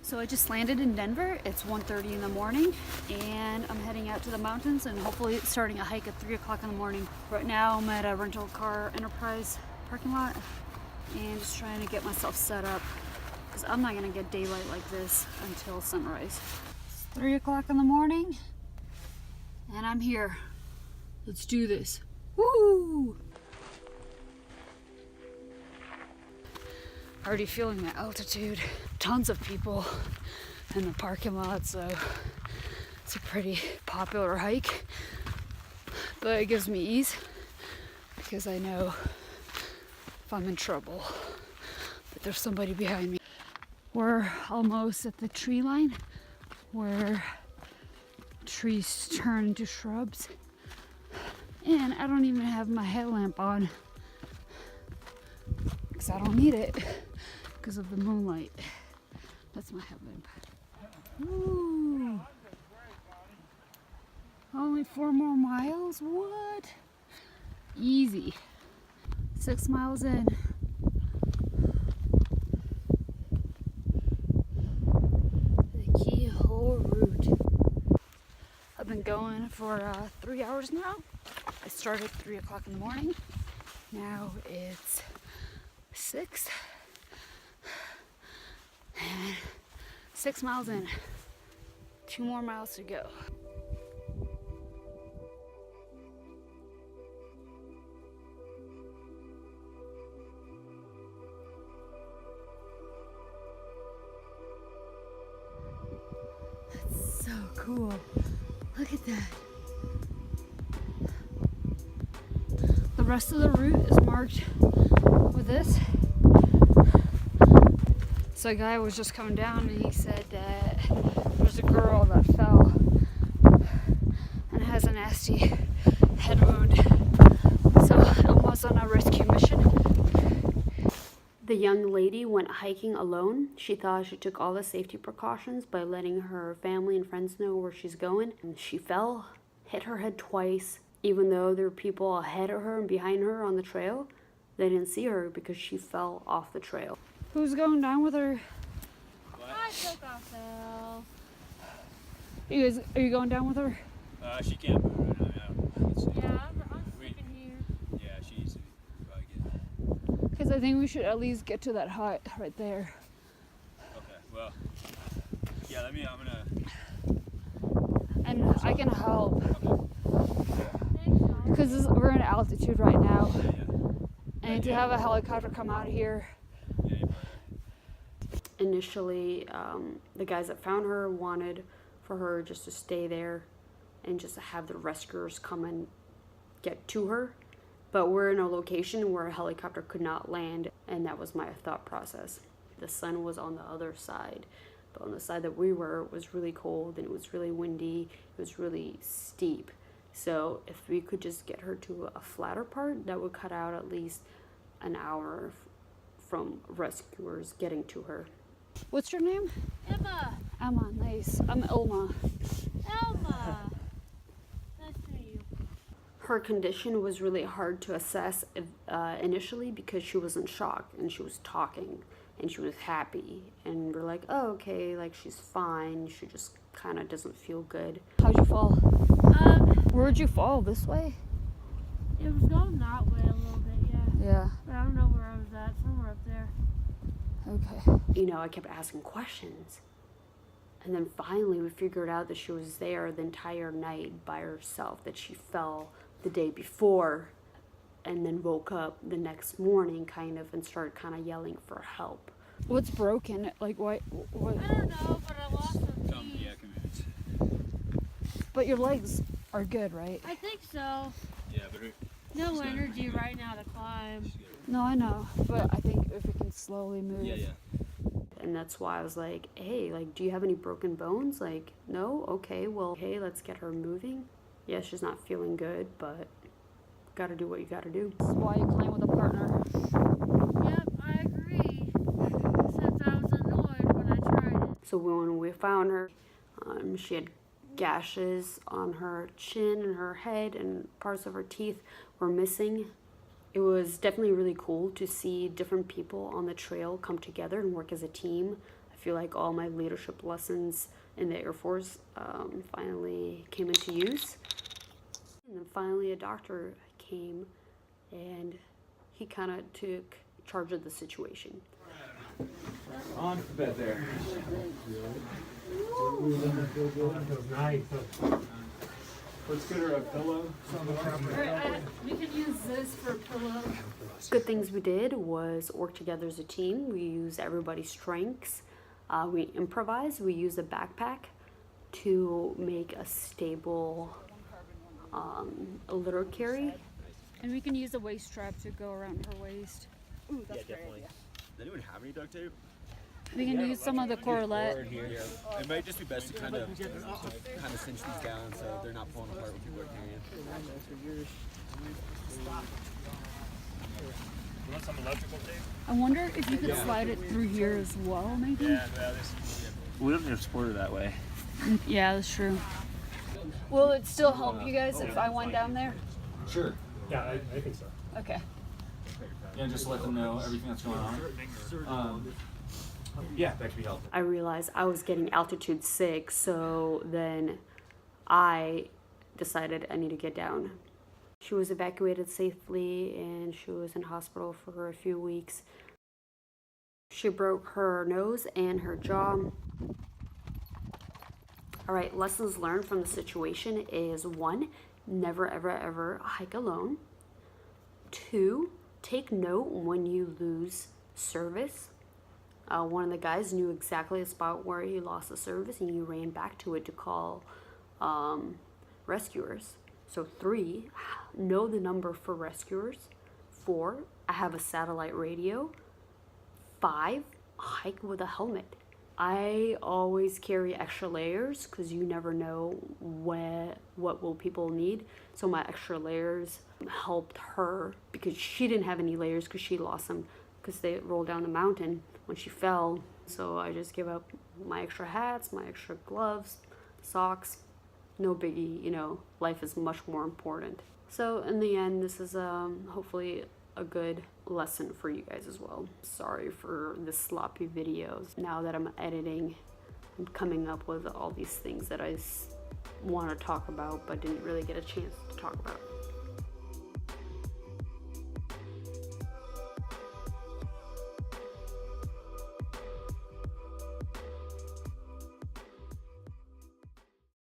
So I just landed in Denver. It's 1:30 in the morning and I'm heading out to the mountains and hopefully starting a hike at 3 o'clock in the morning. Right now I'm at a rental car enterprise parking lot and just trying to get myself set up because I'm not gonna get daylight like this until sunrise. It's 3 o'clock in the morning and I'm here. Let's do this. Woo! Already feeling the altitude. Tons of people in the parking lot, so it's a pretty popular hike. But it gives me ease because I know if I'm in trouble that there's somebody behind me. We're almost at the tree line where trees turn into shrubs. And I don't even have my headlamp on because I don't need it because of the moonlight. That's my headlamp. Ooh. Only 4 more miles? What? Easy. 6 miles in. The keyhole route. I've been going for 3 hours now. I started at 3 o'clock in the morning. Now it's 6. And 6 miles in. 2 more miles to go. That's so cool. Look at that. The rest of the route is marked with this. So a guy was just coming down and he said that there's a girl that fell and has a nasty head wound. So I was on a rescue mission. The young lady went hiking alone. She thought she took all the safety precautions by letting her family and friends know where she's going. And she fell, hit her head twice. Even though there were people ahead of her and behind her on the trail, they didn't see her because she fell off the trail. Who's going down with her? I took off though. Are you going down with her? She can't move right now. Yeah, I'm sleeping here. Yeah, she needs to probably get. Because I think we should at least get to that hut right there. Okay, well, yeah, I'm gonna. And I can help. Okay. Because we're in altitude right now. Yeah. And to have a helicopter come out here. Yeah, you're probably right. Initially, the guys that found her wanted for her just to stay there and just have the rescuers come and get to her. But we're in a location where a helicopter could not land, and that was my thought process. The sun was on the other side, but on the side that we were, it was really cold and it was really windy. It was really steep. So if we could just get her to a flatter part, that would cut out at least an hour from rescuers getting to her. What's your name? Emma. Emma, nice. I'm Ilma. Elma. Nice to meet you. Her condition was really hard to assess initially because she was in shock and she was talking and she was happy. And we're like, oh, okay, like she's fine. She just kind of doesn't feel good. How'd you fall? Where'd you fall? This way? It was going that way a little bit, yeah. Yeah. But I don't know where I was at. Somewhere up there. Okay. You know, I kept asking questions. And then finally we figured out that she was there the entire night by herself, that she fell the day before and then woke up the next morning kind of and started kind of yelling for help. What's broken? Like what? I don't know, but I lost some teeth. Yeah, come here. But your legs are good, right? I think so. Yeah, but her. No energy right now to climb. No, I know. But I think if it can slowly move. Yeah. And that's why I was like, hey, like, do you have any broken bones? Like, no? Okay, well, hey, let's get her moving. Yeah, she's not feeling good, but gotta do what you gotta do. That's why you climb with a partner. Yep, I agree. Since I was annoyed when I tried it. So when we found her, she had gashes on her chin and her head, and parts of her teeth were missing. It was definitely really cool to see different people on the trail come together and work as a team. I feel like all my leadership lessons in the Air Force finally came into use. And then finally a doctor came and he kind of took charge of the situation. On the bed there. Nice. Let's get her a pillow. We can use this for a pillow. Good things we did was work together as a team. We used everybody's strengths. We improvised. We used a backpack to make a stable litter carry. And we can use a waist strap to go around her waist. Ooh, that's a great idea. Does anyone have any duct tape? We can use some of the correlette. Here. It might just be best to kind of cinch these down so they're not pulling apart when people are carrying. You want some electrical tape? I wonder if you could slide it through here as well, maybe? Yeah, we don't have to support her that way. Yeah, that's true. Will it still help you guys if I went down there? Sure. Yeah, I think so. Okay. Yeah, just let them know everything that's going on. Yeah, that could be helpful. I realized I was getting altitude sick, so then I decided I need to get down. She was evacuated safely and she was in hospital for a few weeks. She broke her nose and her jaw. All right, lessons learned from the situation is 1, never ever ever hike alone. 2, take note when you lose service. One of the guys knew exactly the spot where he lost the service and he ran back to it to call rescuers. So 3, know the number for rescuers. 4, I have a satellite radio. 5, hike with a helmet. I always carry extra layers because you never know what will people need. So my extra layers helped her because she didn't have any layers because she lost them because they rolled down the mountain when she fell. So I just give up my extra hats, my extra gloves, socks. No biggie, you know, life is much more important. So in the end, this is hopefully a good lesson for you guys as well. Sorry for the sloppy videos. Now that I'm editing, I'm coming up with all these things that I want to talk about but didn't really get a chance to talk about.